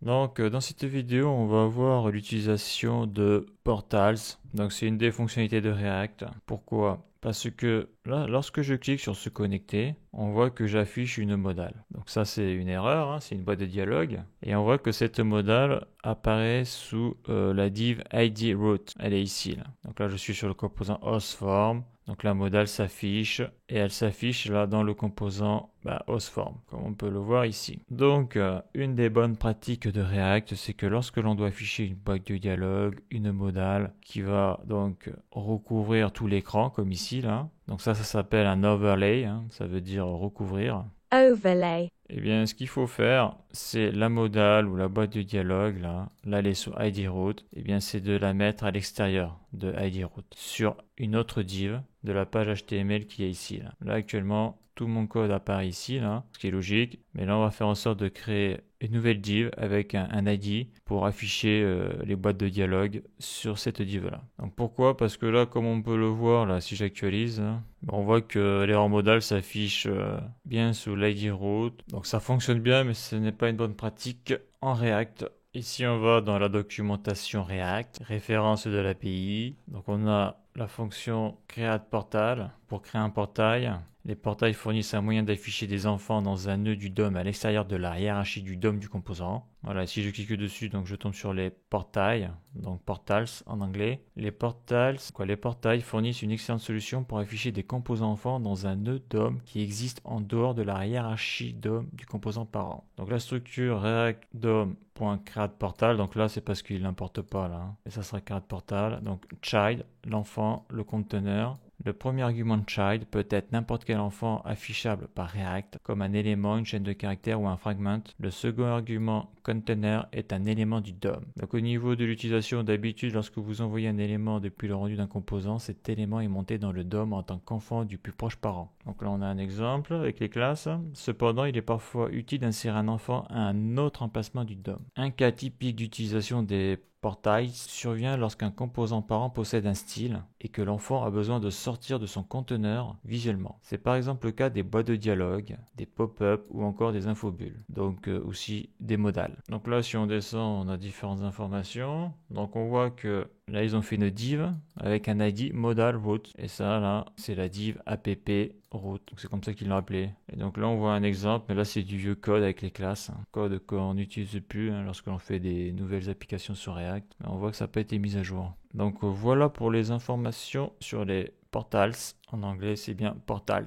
Donc, dans cette vidéo, on va voir l'utilisation de Portals. Donc, c'est une des fonctionnalités de React. Pourquoi? Parce que là, lorsque je clique sur se connecter, on voit que j'affiche une modale. Donc ça, c'est une erreur, hein, c'est une boîte de dialogue. Et on voit que cette modale apparaît sous la div ID root. Elle est ici, là. Donc là, je suis sur le composant hostform. Donc la modale s'affiche et elle s'affiche là dans le composant hostform, comme on peut le voir ici. Donc une des bonnes pratiques de React, c'est que lorsque l'on doit afficher une boîte de dialogue, une modale qui va donc recouvrir tout l'écran, comme ici là. Donc ça s'appelle un overlay, hein, ça veut dire recouvrir. Overlay. Eh bien, ce qu'il faut faire, c'est la modale ou la boîte de dialogue, là elle est sur ID root, eh bien, c'est de la mettre à l'extérieur de ID root, sur une autre div de la page HTML qui est ici, là. Là, actuellement, tout mon code apparaît ici, là, ce qui est logique, mais là, on va faire en sorte de créer une nouvelle div avec un ID pour afficher les boîtes de dialogue sur cette div là. Donc pourquoi? Parce que là, comme on peut le voir, là, si j'actualise, on voit que l'erreur modale s'affiche bien sous l'ID root. Donc ça fonctionne bien, mais ce n'est pas une bonne pratique en React. Ici, on va dans la documentation React, référence de l'API. Donc on a la fonction createPortal pour créer un portail. Les portails fournissent un moyen d'afficher des enfants dans un nœud du DOM à l'extérieur de la hiérarchie du DOM du composant. Voilà, si je clique dessus, donc je tombe sur les portails, donc portals en anglais. Les portails fournissent une excellente solution pour afficher des composants enfants dans un nœud DOM qui existe en dehors de la hiérarchie DOM du composant parent. Donc la structure React DOM.createPortal, donc là c'est parce qu'il n'importe pas là, et ça sera createPortal. Donc child, l'enfant, le conteneur. Le premier argument child peut être n'importe quel enfant affichable par React, comme un élément, une chaîne de caractères ou un fragment. Le second argument container est un élément du DOM. Donc au niveau de l'utilisation, d'habitude, lorsque vous envoyez un élément depuis le rendu d'un composant, cet élément est monté dans le DOM en tant qu'enfant du plus proche parent. Donc là on a un exemple avec les classes. Cependant, il est parfois utile d'insérer un enfant à un autre emplacement du DOM. Un cas typique d'utilisation des portail survient lorsqu'un composant parent possède un style et que l'enfant a besoin de sortir de son conteneur visuellement. C'est par exemple le cas des boîtes de dialogue, des pop-up ou encore des infobulles, donc aussi des modales. Donc là, si on descend, on a différentes informations. Donc on voit que là, ils ont fait une div avec un ID modal root. Et ça, là, c'est la div app root. Donc c'est comme ça qu'ils l'ont appelé. Et donc là, on voit un exemple. Mais là, c'est du vieux code avec les classes. Code qu'on n'utilise plus lorsque l'on fait des nouvelles applications sur React. Mais on voit que ça n'a pas été mis à jour. Donc voilà pour les informations sur les portals. En anglais, c'est bien portals.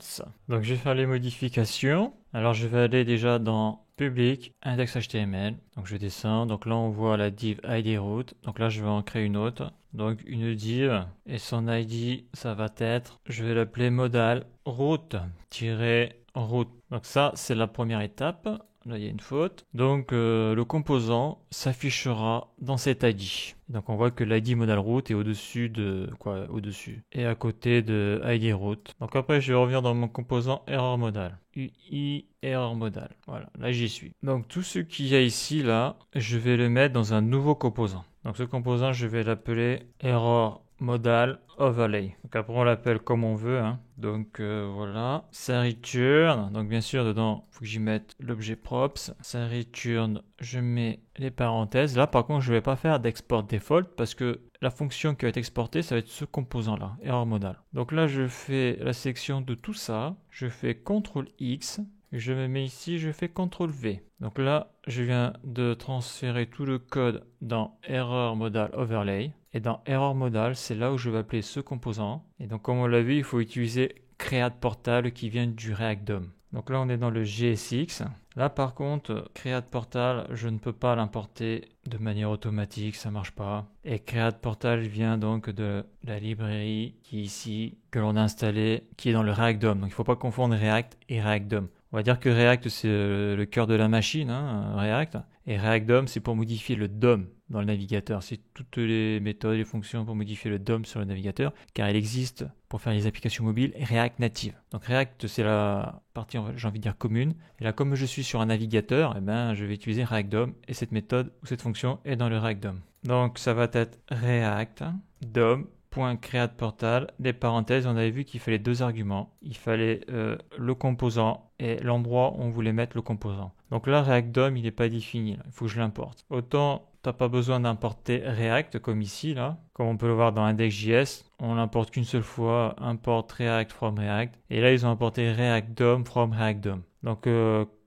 Donc je vais faire les modifications. Alors je vais aller déjà dans public, index.html. Donc je descends. Donc là, on voit la div ID root. Donc là, je vais en créer une autre. Donc une div et son ID, ça va être, je vais l'appeler modal root-root. Donc ça, c'est la première étape. Là, il y a une faute. Donc, le composant s'affichera dans cet ID. Donc, on voit que l'ID modal root est au-dessus de quoi? Au-dessus. Et à côté de ID root. Donc, après, je vais revenir dans mon composant error modal. UI error modal. Voilà, là, j'y suis. Donc, tout ce qu'il y a ici, là, je vais le mettre dans un nouveau composant. Donc, ce composant, je vais l'appeler error modal overlay. Donc après on l'appelle comme on veut. Donc voilà. Ça return. Donc bien sûr dedans il faut que j'y mette l'objet props. Ça return. Je mets les parenthèses. Là par contre je ne vais pas faire d'export default parce que la fonction qui va être exportée ça va être ce composant là. Error modal. Donc là je fais la sélection de tout ça. Je fais CTRL X. Je me mets ici, je fais CTRL V. Donc là, je viens de transférer tout le code dans Error Modal Overlay. Et dans Error Modal, c'est là où je vais appeler ce composant. Et donc, comme on l'a vu, il faut utiliser createPortal qui vient du React DOM. Donc là, on est dans le JSX. Là, par contre, createPortal, je ne peux pas l'importer de manière automatique, ça marche pas. Et createPortal vient donc de la librairie qui est ici, que l'on a installée, qui est dans le React DOM. Donc, il ne faut pas confondre React et React DOM. On va dire que React, c'est le cœur de la machine, React. Et React DOM, c'est pour modifier le DOM dans le navigateur. C'est toutes les méthodes et les fonctions pour modifier le DOM sur le navigateur, car il existe pour faire les applications mobiles React Native. Donc React, c'est la partie, j'ai envie de dire, commune. Et là, comme je suis sur un navigateur, je vais utiliser React DOM et cette méthode ou cette fonction est dans le React DOM. Donc ça va être React DOM .createPortal, des parenthèses, on avait vu qu'il fallait 2 arguments. Il fallait le composant et l'endroit où on voulait mettre le composant. Donc là, React DOM, il n'est pas défini, là. Il faut que je l'importe. Autant, tu n'as pas besoin d'importer React comme ici, là. Comme on peut le voir dans index.js, on l'importe qu'une seule fois, import React from React. Et là, ils ont importé React DOM from React DOM. Donc,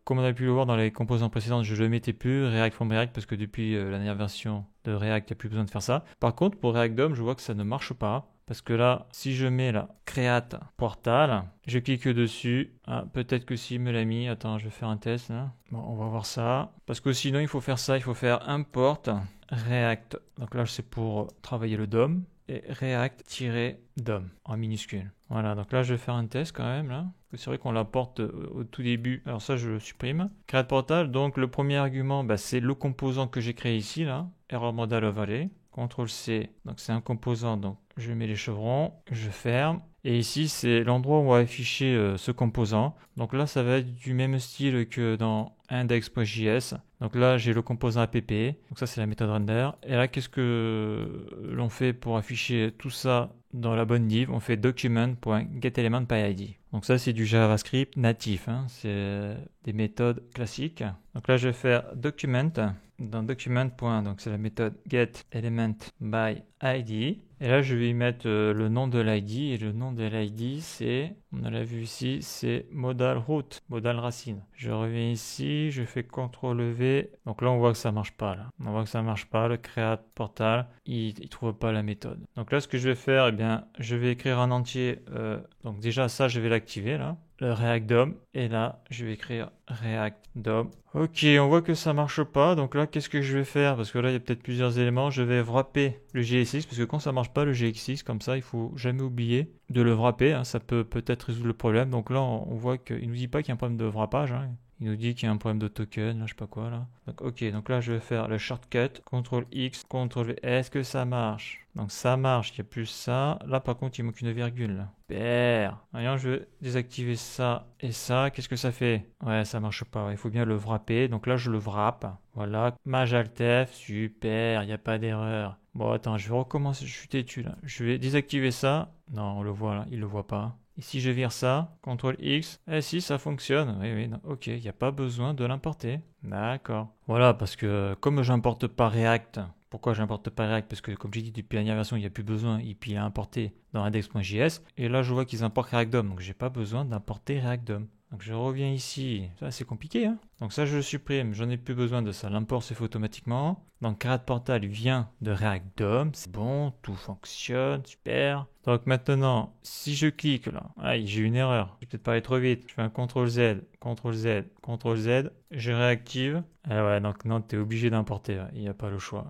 comme on a pu le voir dans les composants précédents, je ne le mettais plus, React from React, parce que depuis la dernière version de React, il n'y a plus besoin de faire ça. Par contre, pour React DOM, je vois que ça ne marche pas. Parce que là, si je mets là, Create Portal, je clique dessus. Ah, peut-être que s'il me l'a mis. Attends, je vais faire un test là. Bon, on va voir ça. Parce que sinon, il faut faire ça. Il faut faire import React. Donc là, c'est pour travailler le DOM. Et React-DOM en minuscule. Voilà, donc là, je vais faire un test quand même là. C'est vrai qu'on l'apporte au tout début. Alors ça, je le supprime. Create Portal, donc le premier argument, c'est le composant que j'ai créé ici là. Error modal overlay. CTRL-C, donc c'est un composant, donc je mets les chevrons, je ferme. Et ici, c'est l'endroit où on va afficher ce composant. Donc là, ça va être du même style que dans index.js. Donc là, j'ai le composant app. Donc ça, c'est la méthode render. Et là, qu'est-ce que l'on fait pour afficher tout ça dans la bonne div? On fait document.getElementById. Donc ça, c'est du JavaScript natif. C'est des méthodes classiques. Donc là, je vais faire document. Dans document. Donc c'est la méthode getElementById. Et là, je vais y mettre le nom de l'ID. Et le nom de l'ID, c'est, on l'a vu ici, c'est modal root, modal racine. Je reviens ici, je fais CTRL-V. Donc là, on voit que ça marche pas. Là. On voit que ça marche pas. Le create portal, il trouve pas la méthode. Donc là, ce que je vais faire, eh bien, je vais écrire en entier. Donc déjà, ça, je vais l'activer là. Le React DOM. Et là, je vais écrire React DOM. Ok, on voit que ça marche pas. Donc là, qu'est-ce que je vais faire? Parce que là, il y a peut-être plusieurs éléments. Je vais wrapper le GXX. Parce que quand ça marche pas, le GXX, comme ça, il faut jamais oublier de le wrapper. Ça peut peut-être résoudre le problème. Donc là, on voit qu'il nous dit pas qu'il y a un problème de wrappage. Il nous dit qu'il y a un problème de token, là, je sais pas quoi, là. Donc, ok, donc là, je vais faire le shortcut, CTRL-X, CTRL-V. Est-ce que ça marche? Donc, ça marche, il y a plus ça. Là, par contre, il manque une virgule, là. Super. Voyons, je vais désactiver ça et ça. Qu'est-ce que ça fait? Ouais, ça marche pas. Il faut bien le wrapper. Donc là, je le wrap. Voilà. Majaltef, super, il n'y a pas d'erreur. Bon, attends, je vais recommencer. Je suis têtu, là. Je vais désactiver ça. Non, on le voit, là. Il le voit pas. Et si je vire ça, CTRL-X, eh si, ça fonctionne. Oui, non, ok, il n'y a pas besoin de l'importer. D'accord. Voilà, parce que comme je n'importe pas React, pourquoi je n'importe pas React? Parce que comme j'ai dit, depuis la dernière version, il n'y a plus besoin, et puis il a importé dans index.js. Et là, je vois qu'ils importent React DOM, donc j'ai pas besoin d'importer React DOM. Donc je reviens ici, ça c'est compliqué, Donc ça je le supprime, j'en ai plus besoin de ça, l'import se fait automatiquement. Donc Create Portal vient de React DOM, c'est bon, tout fonctionne, super. Donc maintenant, si je clique là, j'ai une erreur, je vais peut-être pas aller trop vite, je fais un CTRL-Z, CTRL-Z, CTRL-Z, je réactive. Ah ouais, donc non, tu es obligé d'importer, il n'y a pas le choix,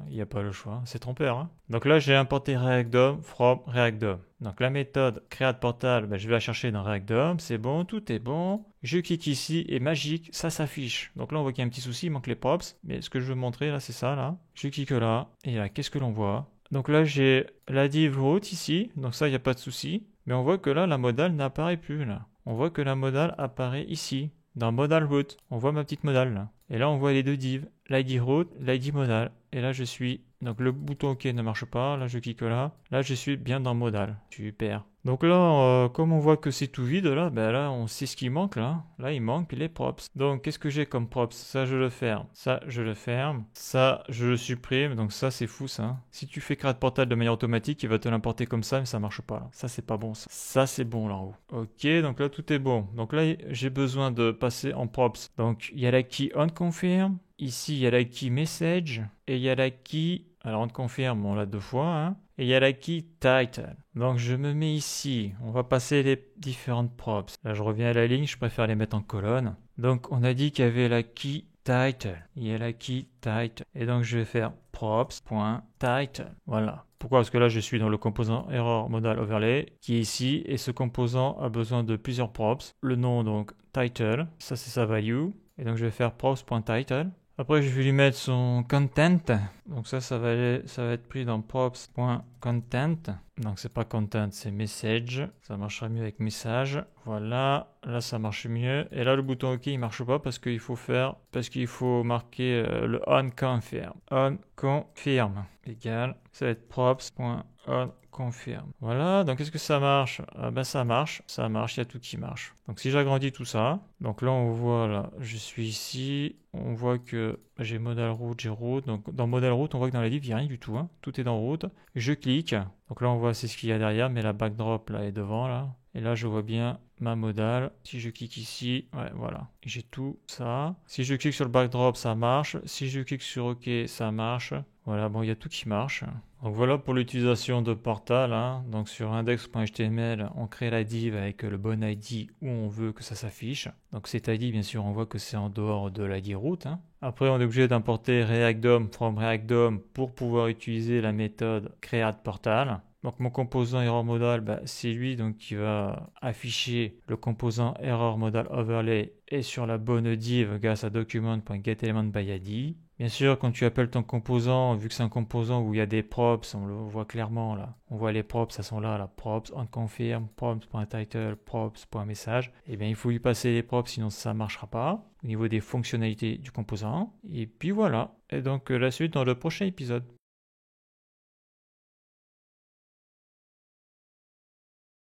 c'est trompeur. Donc là j'ai importé React DOM from React DOM. Donc la méthode Create Portal, je vais la chercher dans React DOM, c'est bon, tout est bon. Je clique ici et magique, ça s'affiche. Donc là on voit qu'il y a un petit souci, il manque les props. Mais ce que je veux montrer là, c'est ça là. Je clique là, et là, qu'est-ce que l'on voit? Donc là j'ai la div root ici, donc ça il n'y a pas de souci. Mais on voit que là la modal n'apparaît plus là. On voit que la modal apparaît ici, dans modal root. On voit ma petite modal là. Et là on voit les deux divs, l'id root, l'id modal. Et là je suis, donc le bouton OK ne marche pas, là je clique là. Là je suis bien dans modal, super. Donc là, comme on voit que c'est tout vide, là, là, on sait ce qui manque, là. Là, il manque les props. Donc, qu'est-ce que j'ai comme props? Ça, je le ferme. Ça, je le ferme. Ça, je le supprime. Donc, ça, c'est fou, ça. Si tu fais Create Portal de manière automatique, il va te l'importer comme ça, mais ça marche pas, là. Ça, c'est pas bon, ça. Ça, c'est bon, là, en haut. Ok, donc là, tout est bon. Donc là, j'ai besoin de passer en props. Donc, il y a la key onConfirm. Ici, il y a la key message. Et il y a la key... Alors, on confirme, on l'a 2 fois, Et il y a la key title. Donc, je me mets ici. On va passer les différentes props. Là, je reviens à la ligne. Je préfère les mettre en colonne. Donc, on a dit qu'il y avait la key title. Il y a la key title. Et donc, je vais faire props.title. Voilà. Pourquoi? Parce que là, je suis dans le composant error modal overlay qui est ici. Et ce composant a besoin de plusieurs props. Le nom, donc, title. Ça, c'est sa value. Et donc, je vais faire props.title. Après, je vais lui mettre son content. Donc ça va être pris dans props.content. Donc c'est pas content, c'est message. Ça marchera mieux avec message. Voilà, là ça marche mieux. Et là le bouton OK il marche pas parce qu'il faut marquer le onConfirm. onConfirm égal, ça va être props.onConfirm. confirme. Voilà, donc est-ce que ça marche? Ça marche, il y a tout qui marche. Donc si j'agrandis tout ça, donc là on voit, là, je suis ici, on voit que j'ai modal route, j'ai route. Donc dans modal route, on voit que dans la div, il n'y a rien du tout, hein. Tout est dans route. Je clique, donc là on voit c'est ce qu'il y a derrière, mais la backdrop là est devant là. Et là je vois bien ma modale. Si je clique ici, ouais voilà, j'ai tout ça. Si je clique sur le backdrop, ça marche. Si je clique sur OK, ça marche. Voilà, bon, il y a tout qui marche. Donc voilà pour l'utilisation de Portal, hein. Donc sur index.html, on crée la div avec le bon ID où on veut que ça s'affiche. Donc cet ID, bien sûr, on voit que c'est en dehors de l'ID route, hein. Après, on est obligé d'importer React DOM from React DOM pour pouvoir utiliser la méthode createPortal. Donc mon composant error modal, c'est lui donc qui va afficher le composant error modal overlay et sur la bonne div grâce à document.getElementById. Bien sûr, quand tu appelles ton composant, vu que c'est un composant où il y a des props, on le voit clairement là. On voit les props, ça sont là, props, onConfirm, props.title, props.message. Et bien, il faut lui passer les props, sinon ça ne marchera pas au niveau des fonctionnalités du composant. Et puis voilà. Et donc la suite dans le prochain épisode.